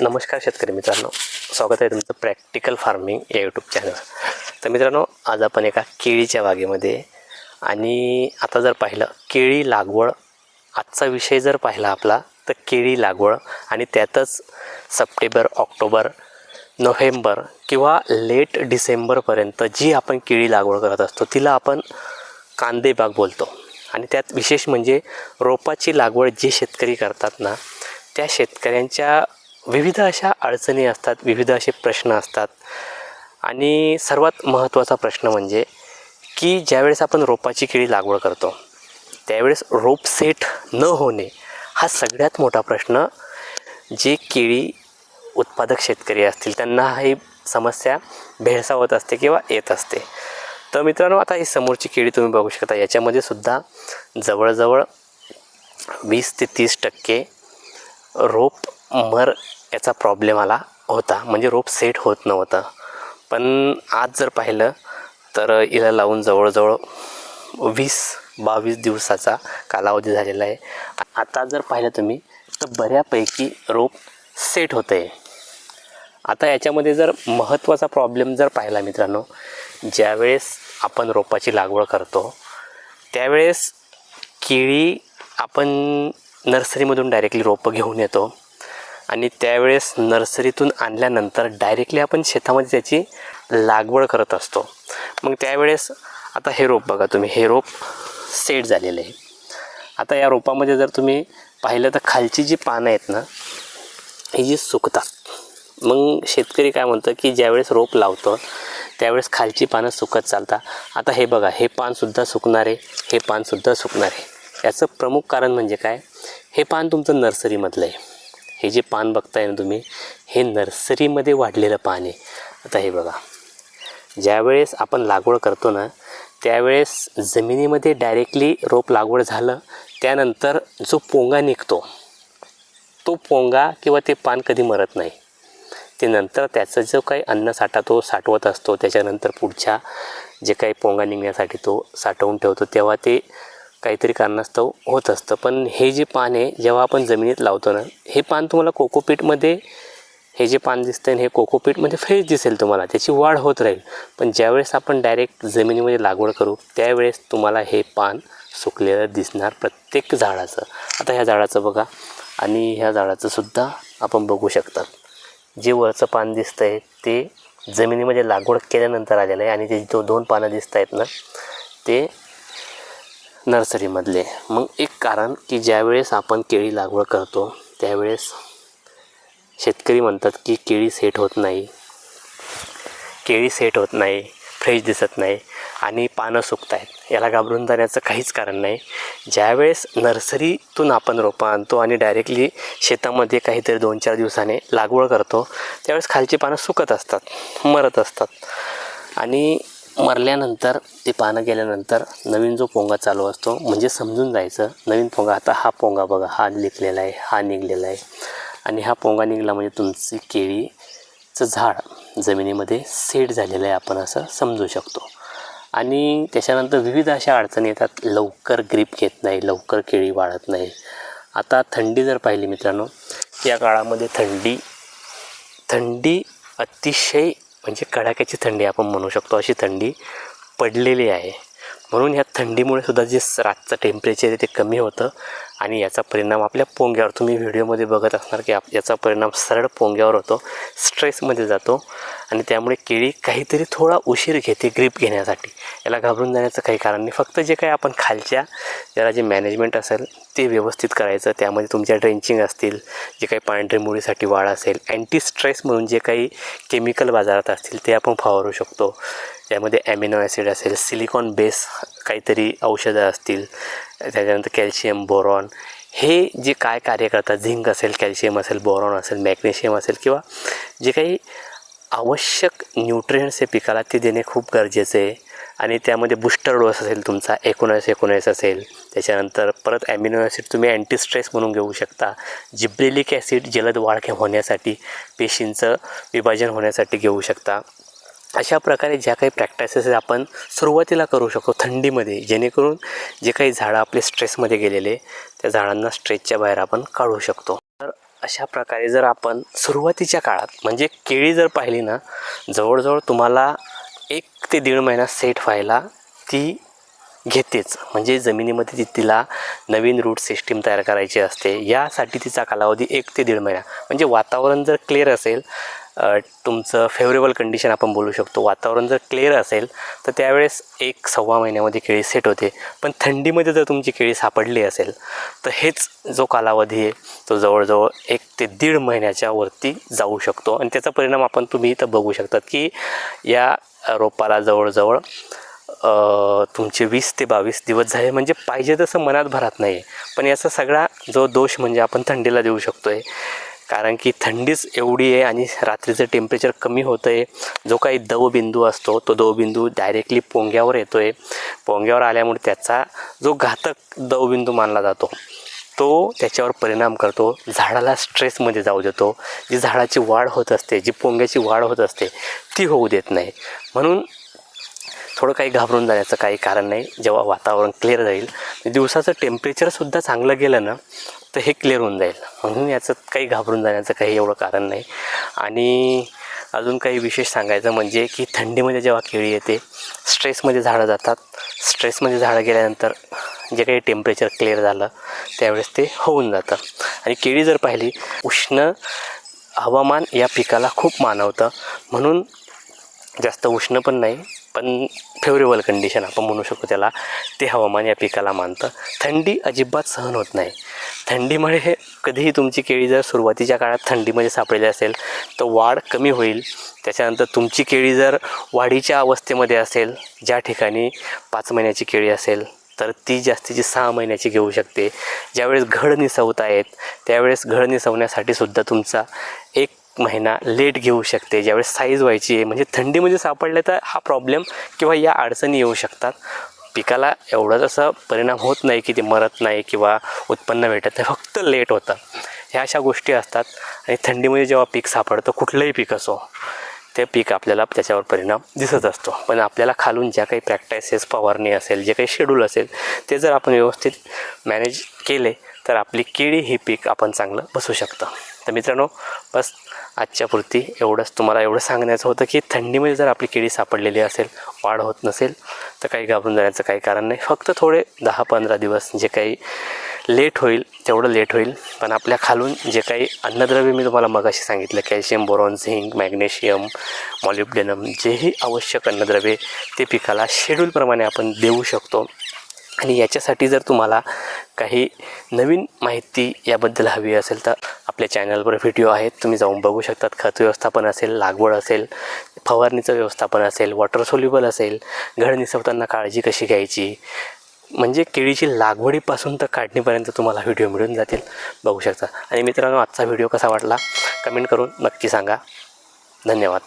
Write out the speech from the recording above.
नमस्कार शेतकरी मित्रांनो, स्वागत आहे तुमचं प्रॅक्टिकल फार्मिंग या यूट्यूब चॅनल. तर मित्रांनो, आज आपण एका केळीच्या बागेमध्ये आणि आता जर पाहिलं केळी लागवड, आजचा विषय जर पाहिला आपला तर केळी लागवड आणि त्यातच सप्टेंबर, ऑक्टोबर, नोव्हेंबर किंवा लेट डिसेंबरपर्यंत जी आपण केळी लागवड करत असतो तिला आपण कांदे बाग बोलतो. आणि त्यात विशेष म्हणजे रोपाची लागवड जे शेतकरी करतात ना, त्या शेतकऱ्यांच्या विविध अशा अडचणी असतात, विविध असे प्रश्न असतात. आणि सर्वात महत्त्वाचा प्रश्न म्हणजे की ज्यावेळेस आपण रोपाची केळी लागवड करतो त्यावेळेस रोप सेट न होणे हा सगळ्यात मोठा प्रश्न जे केळी उत्पादक शेतकरी असतील त्यांना ही समस्या भेडसावत असते किंवा येत असते. तर मित्रांनो, आता ही समोरची केळी तुम्ही बघू शकता, याच्यामध्ये सुद्धा जवळजवळ 20 ते 30% रोप मर याचा प्रॉब्लेम आला होता, म्हणजे रोप सेट होत नव्हतं. पण आज जर पाहिलं तर हिला लावून जवळजवळ 20-22 दिवसाचा कालावधी झालेला आहे. आता जर पाहिलं तुम्ही तर बऱ्यापैकी रोप सेट होतं आहे. आता याच्यामध्ये जर महत्त्वाचा प्रॉब्लेम जर पाहिला मित्रांनो, ज्यावेळेस आपण रोपाची लागवड करतो त्यावेळेस केळी आपण नर्सरीमधून डायरेक्टली रोपं घेऊन येतो आणि त्यावेळेस नर्सरीतून आणल्यानंतर डायरेक्टली आपण शेतामध्ये त्याची लागवड करत असतो. मग त्यावेळेस आता हे रोप बघा तुम्ही, हे रोप सेट झालेलं आहे. आता या रोपामध्ये जर तुम्ही पाहिलं तर खालची जी पानं आहेत ना, ही जी सुकतात. मग शेतकरी काय म्हणतं की ज्यावेळेस रोप लावतो त्यावेळेस खालची पानं सुकत चालतात. आता हे बघा, हे पानसुद्धा सुकणार आहे, हे पानसुद्धा सुकणार आहे. याचं प्रमुख कारण म्हणजे काय, हे पान तुमचं नर्सरीमधलं आहे. हे जे पान बघताय ना तुम्ही, हे नर्सरीमध्ये वाढलेलं पान आहे. आता हे बघा, ज्यावेळेस आपण लागवड करतो ना त्यावेळेस जमिनीमध्ये डायरेक्टली रोप लागवड झालं त्यानंतर जो पोंगा निघतो तो पोंगा किंवा ते पान कधी मरत नाही. ते नंतर त्याचं जो काही अन्नसाठा तो साठवत असतो, त्याच्यानंतर पुढच्या जे काही पोंगा निघण्यासाठी तो साठवून ठेवतो, तेव्हा ते काहीतरी कारणास्तव होत असतं. पण हे जे पान आहे जेव्हा आपण जमिनीत लावतो ना, हे पान तुम्हाला कोकोपीटमध्ये, हे जे पान दिसतं हे कोकोपीटमध्ये फ्रेश दिसेल तुम्हाला, त्याची वाढ होत राहील. पण ज्यावेळेस आपण डायरेक्ट जमिनीमध्ये लागवड करू त्यावेळेस तुम्हाला हे पान सुकलेलं दिसणार प्रत्येक झाडाचं. आता ह्या झाडाचं बघा आणि ह्या झाडाचं सुद्धा आपण बघू शकतात. जे वरचं पान दिसतं आहे ते जमिनीमध्ये लागवड केल्यानंतर आलेलं आहे आणि ते 2 पानं दिसत आहेत ना ते नर्सरीमधले. मग एक कारण की ज्यावेळेस आपण केळी लागवड करतो त्यावेळेस शेतकरी म्हणतात की केळी सेट होत नाही, केळी सेट होत नाही, फ्रेश दिसत नाही आणि पानं सुकत आहेत. याला घाबरून जाण्याचं काहीच कारण नाही. ज्यावेळेस नर्सरीतून आपण रोपं आणतो आणि डायरेक्टली शेतामध्ये काहीतरी 2-4 दिवसाने लागवड करतो त्यावेळेस खालची पानं सुकत असतात, मरत असतात. आणि मरल्यानंतर ते पानं गेल्यानंतर नवीन जो पोंगा चालू असतो, म्हणजे समजून जायचं नवीन पोंगा. आता हा पोंगा बघा, हा निघलेला आहे, हा निघलेला आहे. आणि हा पोंगा निघला म्हणजे तुमची केळीचं झाड जमिनीमध्ये सेट झालेलं आहे, आपण असं समजू शकतो. आणि त्याच्यानंतर विविध अशा अडचणी येतात. लवकर ग्रीप घेत नाही, लवकर केळी वाढत नाही. आता थंडी जर पाहिली मित्रांनो, या काळामध्ये थंडी अतिशय म्हणजे कडाक्याची थंडी आपण म्हणू शकतो, अशी थंडी पडलेली आहे. म्हणून ह्या थंडीमुळे सुद्धा जे रातचं टेम्परेचर आहे ते कमी होतं आणि याचा परिणाम आपल्या पोंग्यावर, तुम्ही व्हिडिओमध्ये बघत असणार की याचा परिणाम सरळ पोंग्यावर होतो, स्ट्रेसमध्ये जातो आणि त्यामुळे केळी काहीतरी थोडा उशीर घेते ग्रीप घेण्यासाठी. याला घाबरून जाण्याचं काही कारण नाही. फक्त जे काही आपण खालच्या ज्याला जे मॅनेजमेंट असेल ते व्यवस्थित करायचं. त्यामध्ये तुमच्या ड्रेंचिंग असतील, जे काही पांढरी मुळीसाठी वाढ असेल, अँटी स्ट्रेस म्हणून जे काही केमिकल बाजारात असतील ते आपण फवारू शकतो. त्यामध्ये ॲमिनो ॲसिड असेल, सिलिकॉन बेस काहीतरी औषधं असतील, त्याच्यानंतर कॅल्शियम, बोरॉन, हे जे काय कार्य करतात, झिंक असेल, कॅल्शियम असेल, बोरॉन असेल, मॅग्नेशियम असेल किंवा जे काही आवश्यक न्यूट्रिएंट्स आहे पिकाला ते देणे खूप गरजेचं आहे. आणि त्यामध्ये बूस्टर डोस असेल तुमचा 19-19 असेल. त्याच्यानंतर परत ॲमिनो ॲसिड तुम्ही अँटी स्ट्रेस म्हणून घेऊ शकता. जिब्रेलिक ॲसिड जलद वाढ होण्यासाठी, पेशींचं विभाजन होण्यासाठी घेऊ शकता. अशा प्रकारे ज्या काही प्रॅक्टिसेस आपण सुरुवातीला करू शकतो थंडीमध्ये, जेणेकरून जे काही झाडं आपले स्ट्रेसमध्ये गेलेले त्या झाडांना स्ट्रेसच्या बाहेर आपण काढू शकतो. तर अशा प्रकारे जर आपण सुरुवातीच्या काळात म्हणजे केळी जर पाहिली ना, जवळजवळ तुम्हाला 1 ते 1.5 महिना सेट व्हायला ती घेतेच. म्हणजे जमिनीमध्ये तिला नवीन रूट सिस्टीम तयार करायची असते. यासाठी तिचा कालावधी 1 ते 1.5 महिना. म्हणजे वातावरण जर क्लिअर असेल, तुमचं फेवरेबल कंडिशन आपण बोलू शकतो, वातावरण जर क्लिअर असेल तर त्यावेळेस 1-1.25 महिन्यामध्ये केळी सेट होते. पण थंडीमध्ये जर तुमची केळी सापडली असेल तर हेच जो कालावधी आहे तो जवळजवळ 1 ते 1.5 महिन्याच्या वरती जाऊ शकतो. आणि त्याचा परिणाम तुम्ही इथं बघू शकतात की या रोपाला जवळजवळ तुमचे 20 ते 22 दिवस झाले. म्हणजे पाहिजे तसं मनात भरत नाही. पण याचा सगळा जो दोष म्हणजे आपण थंडीला देऊ शकतो आहे. कारण की थंडीच एवढी आहे आणि रात्रीचं टेम्परेचर कमी होतं आहे. जो काही दवबिंदू असतो तो दवबिंदू डायरेक्टली पोंग्यावर येतो आहे. पोंग्यावर आल्यामुळे त्याचा जो घातक दवबिंदू मानला जातो तो त्याच्यावर परिणाम करतो, झाडाला स्ट्रेसमध्ये जाऊ देतो. जी झाडाची वाढ होत असते, जी पोंग्याची वाढ होत असते ती होऊ देत नाही. म्हणून थोडं काही घाबरून जाण्याचं काही कारण नाही. जेव्हा वातावरण क्लिअर जाईल, दिवसाचं टेम्परेचरसुद्धा चांगलं गेलं ना तर हे क्लिअर होऊन जाईल. म्हणून याचं काही घाबरून जाण्याचं काही एवढं कारण नाही. आणि अजून काही विशेष सांगायचं म्हणजे की थंडीमध्ये जेव्हा केळी येते स्ट्रेसमध्ये झाडं जातात. स्ट्रेसमध्ये झाडं गेल्यानंतर जे काही टेम्परेचर क्लिअर झालं त्यावेळेस ते होऊन जातं. आणि केळी जर पाहिली, उष्ण हवामान या पिकाला खूप मानवतं. म्हणून जास्त उष्ण पण नाही, पण फेवरेबल कंडिशन आपण म्हणू शकतो त्याला, ते हवामान या पिकाला मानतं. थंडी अजिबात सहन होत नाही. थंडीमुळे हे कधीही तुमची केळी जर सुरुवातीच्या काळात थंडीमध्ये सापडली असेल तर वाढ कमी होईल. त्याच्यानंतर तुमची केळी जर वाढीच्या अवस्थेमध्ये असेल, ज्या ठिकाणी 5 महिन्याची केळी असेल तर ती जास्तीची 6 महिन्याची घेऊ शकते. ज्यावेळेस घड निसवत आहेत त्यावेळेस घड निसवण्यासाठी सुद्धा तुमचा 1 महिना लेट घेऊ शकते. ज्यावेळेस साईज व्हायची आहे, म्हणजे थंडीमध्ये सापडले तर हा प्रॉब्लेम किंवा या अडचणी येऊ शकतात. पिकाला एवढं तसं परिणाम होत नाही की ते मरत नाही किंवा उत्पन्न भेटत नाही, फक्त लेट होतं. ह्या अशा गोष्टी असतात. आणि थंडीमध्ये जेव्हा पीक सापडतं, कुठलंही पीक असो, ते पीक आपल्याला त्याच्यावर परिणाम दिसत असतो. पण आपल्याला खालून ज्या काही प्रॅक्टिसेस, फवारणी असेल, जे काही शेड्यूल असेल ते जर आपण व्यवस्थित मॅनेज केले तर आपली केळी ही पीक आपण चांगलं बसू शकतं. तर मित्रांनो, बस आजच्यापुरती एवढंच तुम्हाला एवढं सांगण्याचं होतं की थंडीमध्ये जर आपली केळी सापडलेली असेल, वाढ होत नसेल तर काही घाबरून जाण्याचं काही कारण नाही. फक्त थोडे 10-15 दिवस जे काही लेट होईल तेवढं लेट होईल. पण आपल्या खालून जे काही अन्नद्रव्य मी तुम्हाला मगाशी सांगितलं, calcium, boron, zinc, magnesium, molybdenum, जेही आवश्यक अन्नद्रव्ये ते पिकाला शेड्यूलप्रमाणे आपण देऊ शकतो. आणि याच्यासाठी जर तुम्हाला काही नवीन माहिती याबद्दल हवी असेल तर आपल्या चॅनलवर व्हिडिओ आहेत, तुम्ही जाऊन बघू शकतात. खत व्यवस्थापन असेल, लागवड असेल, फवारणीचं व्यवस्थापन असेल, वॉटर सोल्युबल असेल, घड निसवताना काळजी कशी घ्यायची, म्हणजे केळीची लागवडीपासून तर काढणीपर्यंत तुम्हाला व्हिडिओ मिळून जातील, बघू शकता. आणि मित्रांनो, आजचा व्हिडिओ कसा वाटला कमेंट करून नक्की सांगा. धन्यवाद.